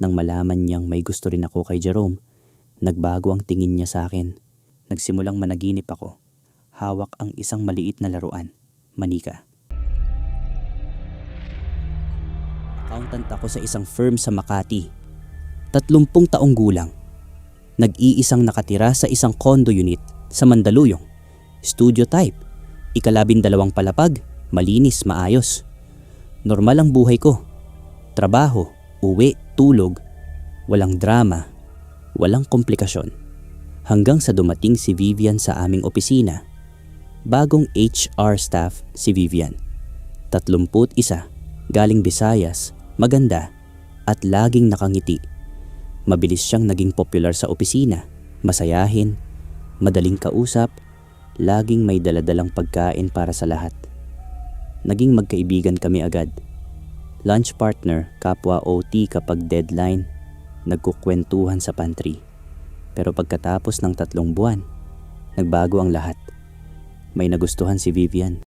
nang malaman niyang may gusto rin ako kay Jerome, nagbago ang tingin niya sa akin. Nagsimulang managinip ako. Hawak ang isang maliit na laruan, manika. Accountant ako sa isang firm sa Makati. 30 taong gulang. Nag-iisang nakatira sa isang condo unit sa Mandaluyong. Studio type. 12 palapag, malinis, maayos. Normal ang buhay ko. Trabaho, uwi, tulog. Walang drama, walang komplikasyon. Hanggang sa dumating si Vivian sa aming opisina. Bagong HR staff si Vivian. 31, galing Visayas, maganda, at laging nakangiti. Mabilis siyang naging popular sa opisina, masayahin, madaling kausap, laging may daladalang pagkain para sa lahat. Naging magkaibigan kami agad. Lunch partner, kapwa OT kapag deadline, nagkukwentuhan sa pantry. Pero pagkatapos ng 3 buwan, nagbago ang lahat. May nagustuhan si Vivian.